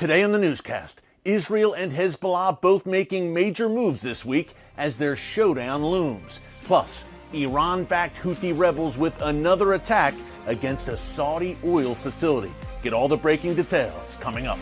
Today on the newscast, Israel and Hezbollah both making major moves this week as their showdown looms. Plus, Iran-backed Houthi rebels with another attack against a Saudi oil facility. Get all the breaking details coming up.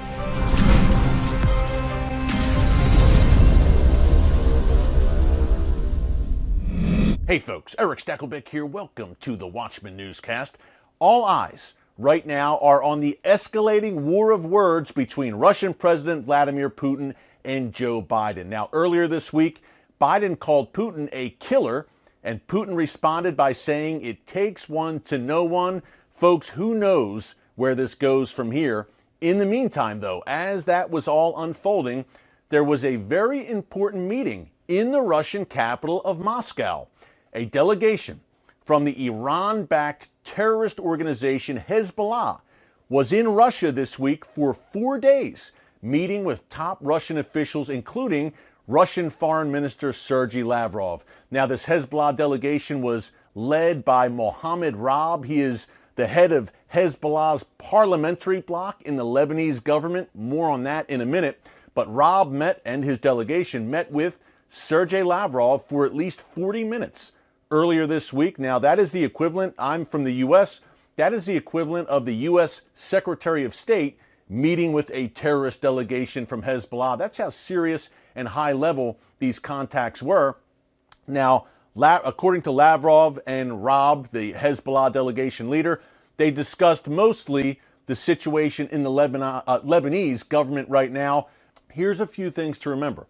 Hey folks, Erick Stakelbeck here. Welcome to the Watchman Newscast. All eyes right now are on the escalating war of words between Russian President Vladimir Putin and Joe Biden. Now, earlier this week, Biden called Putin a killer, and Putin responded by saying it takes one to know one. Folks, who knows where this goes from here? In the meantime, though, as that was all unfolding, there was a very important meeting in the Russian capital of Moscow. A delegation from the Iran-backed terrorist organization Hezbollah was in Russia this week for 4 days, meeting with top Russian officials, including Russian Foreign Minister Sergei Lavrov. Now, this Hezbollah delegation was led by Mohammed Raab. He is the head of Hezbollah's parliamentary bloc in the Lebanese government. More on that in a minute. But Raab and his delegation met with Sergei Lavrov for at least 40 minutes earlier this week. Now, that is the equivalent, I'm from the U.S., that is the equivalent of the U.S. Secretary of State meeting with a terrorist delegation from Hezbollah. That's how serious and high level these contacts were. Now, according to Lavrov and Raab, the Hezbollah delegation leader, they discussed mostly the situation in the Lebanese government right now. Here's a few things to remember.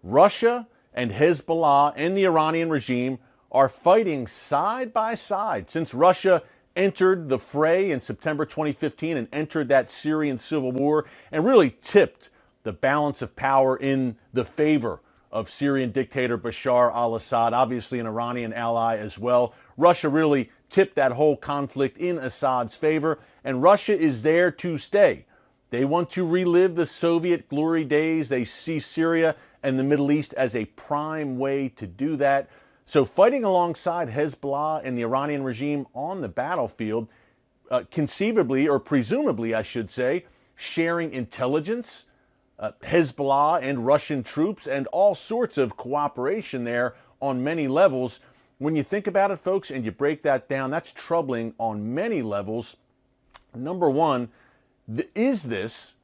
Russia and Hezbollah and the Iranian regime are fighting side by side since Russia entered the fray in September 2015 and entered that Syrian civil war and really tipped the balance of power in the favor of Syrian dictator Bashar al-Assad, obviously an Iranian ally as well. Russia really tipped that whole conflict in Assad's favor, and Russia is there to stay. They want to relive the Soviet glory days. They see Syria and the Middle East as a prime way to do that. So fighting alongside Hezbollah and the Iranian regime on the battlefield, conceivably, or presumably, I should say, sharing intelligence, Hezbollah and Russian troops, and all sorts of cooperation there on many levels. When you think about it, folks, and you break that down, that's troubling on many levels. Number one, is this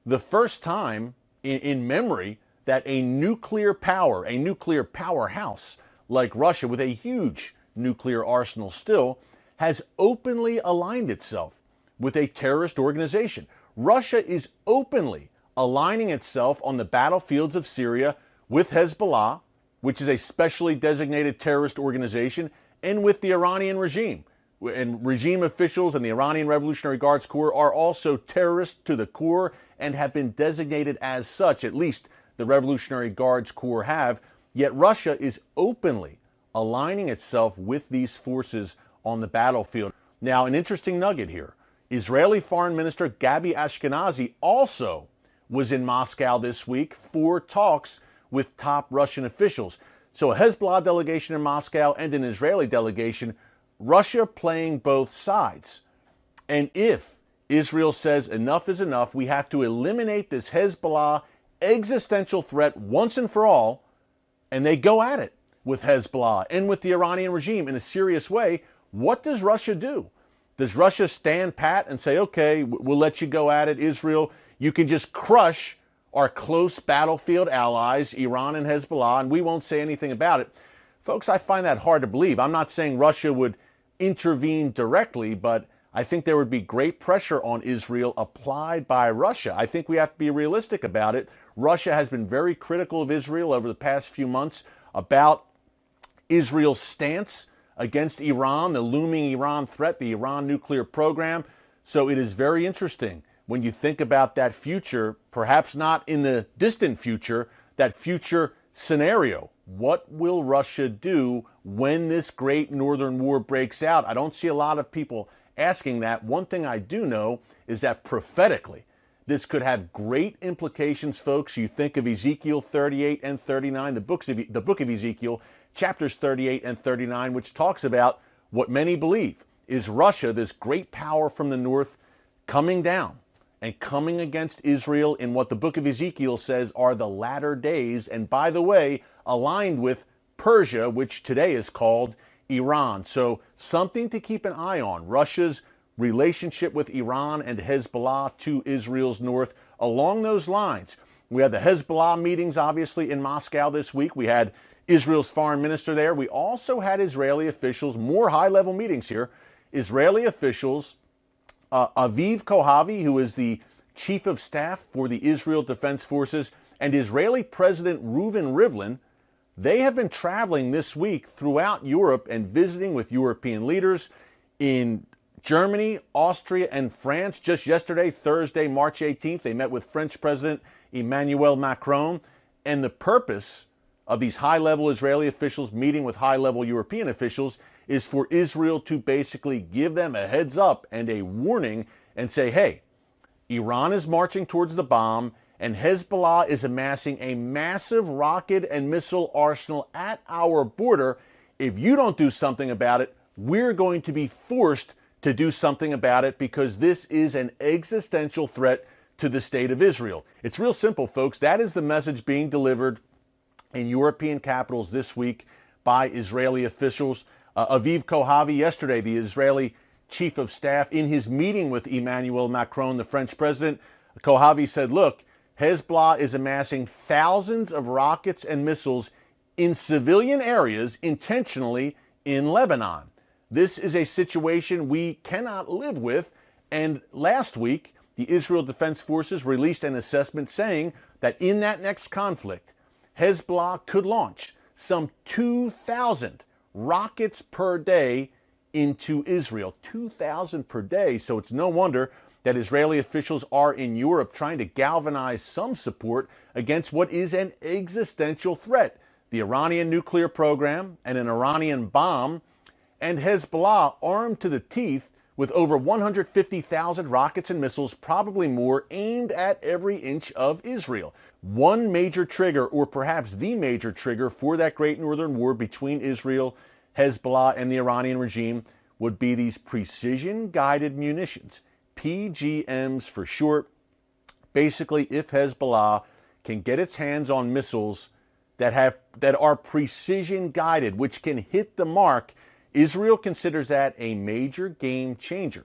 the first time in memory that a nuclear power, a nuclear powerhouse like Russia with a huge nuclear arsenal still, has openly aligned itself with a terrorist organization? Russia is openly aligning itself on the battlefields of Syria with Hezbollah, which is a specially designated terrorist organization, and with the Iranian regime. And regime officials and the Iranian Revolutionary Guards Corps are also terrorists to the core and have been designated as such, at least the Revolutionary Guards Corps have. Yet Russia is openly aligning itself with these forces on the battlefield. Now, an interesting nugget here. Israeli Foreign Minister Gabi Ashkenazi also was in Moscow this week for talks with top Russian officials. So a Hezbollah delegation in Moscow and an Israeli delegation, Russia playing both sides. And if Israel says enough is enough, we have to eliminate this Hezbollah existential threat once and for all, and they go at it with Hezbollah and with the Iranian regime in a serious way, what does Russia do? Does Russia stand pat and say, okay, we'll let you go at it, Israel, you can just crush our close battlefield allies, Iran and Hezbollah, and we won't say anything about it? Folks, I find that hard to believe. I'm not saying Russia would intervene directly, but I think there would be great pressure on Israel applied by Russia. I think we have to be realistic about it. Russia has been very critical of Israel over the past few months about Israel's stance against Iran, the looming Iran threat, the Iran nuclear program. So it is very interesting when you think about that future, perhaps not in the distant future, that future scenario. What will Russia do when this great northern war breaks out? I don't see a lot of people asking that. One thing I do know is that prophetically, this could have great implications, folks. You think of Ezekiel 38 and 39, the book of Ezekiel, chapters 38 and 39, which talks about what many believe is Russia, this great power from the north, coming down and coming against Israel in what the book of Ezekiel says are the latter days, and by the way, aligned with Persia, which today is called Iran. So something to keep an eye on. Russia's relationship with Iran and Hezbollah to Israel's north. Along those lines, we had the Hezbollah meetings, obviously, in Moscow this week. We had Israel's foreign minister there. We also had Israeli officials, more high-level meetings here. Israeli officials, Aviv Kochavi, who is the chief of staff for the Israel Defense Forces, and Israeli President Reuven Rivlin, they have been traveling this week throughout Europe and visiting with European leaders in Germany, Austria, and France. Just yesterday, Thursday, March 18th, they met with French President Emmanuel Macron. And the purpose of these high-level Israeli officials meeting with high-level European officials is for Israel to basically give them a heads up and a warning and say, hey, Iran is marching towards the bomb, and Hezbollah is amassing a massive rocket and missile arsenal at our border. If you don't do something about it, we're going to be forced to do something about it because this is an existential threat to the state of Israel. It's real simple, folks. That is the message being delivered in European capitals this week by Israeli officials. Aviv Kochavi yesterday, the Israeli chief of staff, in his meeting with Emmanuel Macron, the French president, Kochavi said, look, Hezbollah is amassing thousands of rockets and missiles in civilian areas intentionally in Lebanon. This is a situation we cannot live with. And last week, the Israel Defense Forces released an assessment saying that in that next conflict, Hezbollah could launch some 2,000 rockets per day into Israel. 2,000 per day. So it's no wonder that Israeli officials are in Europe trying to galvanize some support against what is an existential threat. The Iranian nuclear program and an Iranian bomb, and Hezbollah armed to the teeth with over 150,000 rockets and missiles, probably more, aimed at every inch of Israel. One major trigger, or perhaps the major trigger for that great northern war between Israel, Hezbollah, and the Iranian regime would be these precision-guided munitions. PGMs for short. Basically, if Hezbollah can get its hands on missiles that are precision guided, which can hit the mark, Israel considers that a major game changer.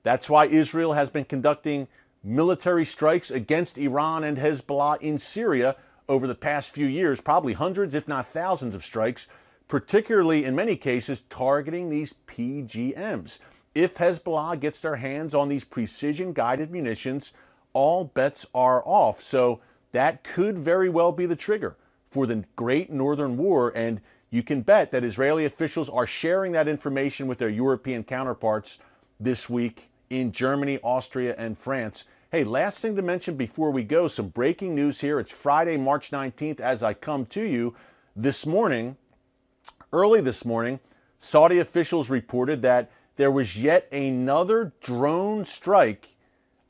That's why Israel has been conducting military strikes against Iran and Hezbollah in Syria over the past few years, probably hundreds, if not thousands of strikes, particularly in many cases targeting these PGMs. If Hezbollah gets their hands on these precision-guided munitions, all bets are off. So that could very well be the trigger for the Great Northern War, and you can bet that Israeli officials are sharing that information with their European counterparts this week in Germany, Austria, and France. Hey, last thing to mention before we go, some breaking news here. It's Friday, March 19th, as I come to you. This morning, early this morning, Saudi officials reported that there was yet another drone strike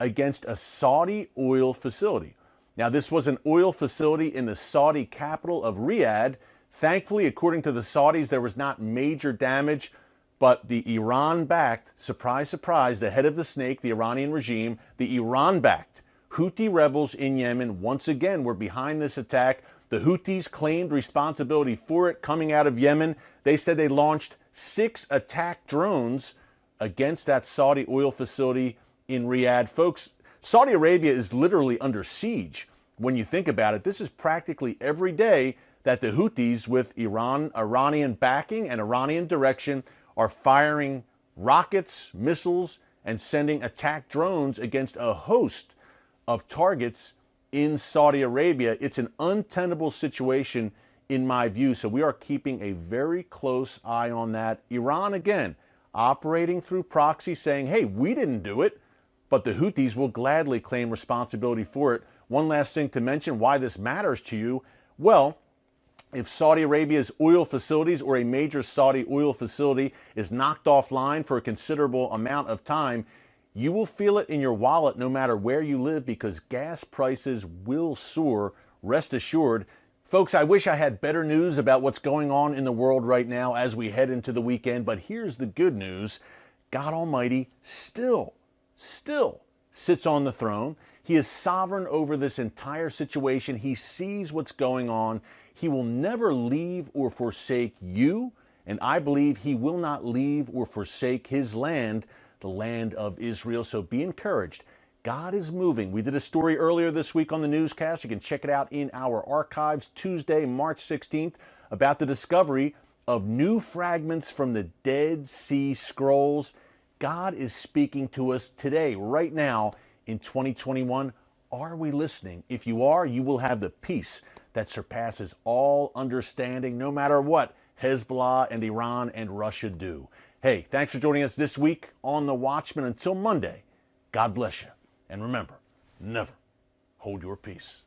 against a Saudi oil facility. Now, this was an oil facility in the Saudi capital of Riyadh. Thankfully, according to the Saudis, there was not major damage, but the Iran-backed, surprise, surprise, the head of the snake, the Iranian regime, the Iran-backed Houthi rebels in Yemen once again were behind this attack. The Houthis claimed responsibility for it coming out of Yemen. They said they launched 6 attack drones against that Saudi oil facility in Riyadh. Folks, Saudi Arabia is literally under siege. When you think about it, this is practically every day that the Houthis, with Iranian backing and Iranian direction, are firing rockets, missiles, and sending attack drones against a host of targets in Saudi Arabia. It's an untenable situation in my view, so we are keeping a very close eye on that. Iran, again, operating through proxy, saying, hey, we didn't do it, but the Houthis will gladly claim responsibility for it. One last thing to mention why this matters to you. Well, if Saudi Arabia's oil facilities or a major Saudi oil facility is knocked offline for a considerable amount of time, you will feel it in your wallet no matter where you live because gas prices will soar, rest assured. Folks, I wish I had better news about what's going on in the world right now as we head into the weekend, but here's the good news. God Almighty still sits on the throne. He is sovereign over this entire situation. He sees what's going on. He will never leave or forsake you, and I believe he will not leave or forsake his land, the land of Israel. So be encouraged. God is moving. We did a story earlier this week on the newscast. You can check it out in our archives, Tuesday, March 16th, about the discovery of new fragments from the Dead Sea Scrolls. God is speaking to us today, right now, in 2021. Are we listening? If you are, you will have the peace that surpasses all understanding, no matter what Hezbollah and Iran and Russia do. Hey, thanks for joining us this week on The Watchman. Until Monday, God bless you. And remember, never hold your peace.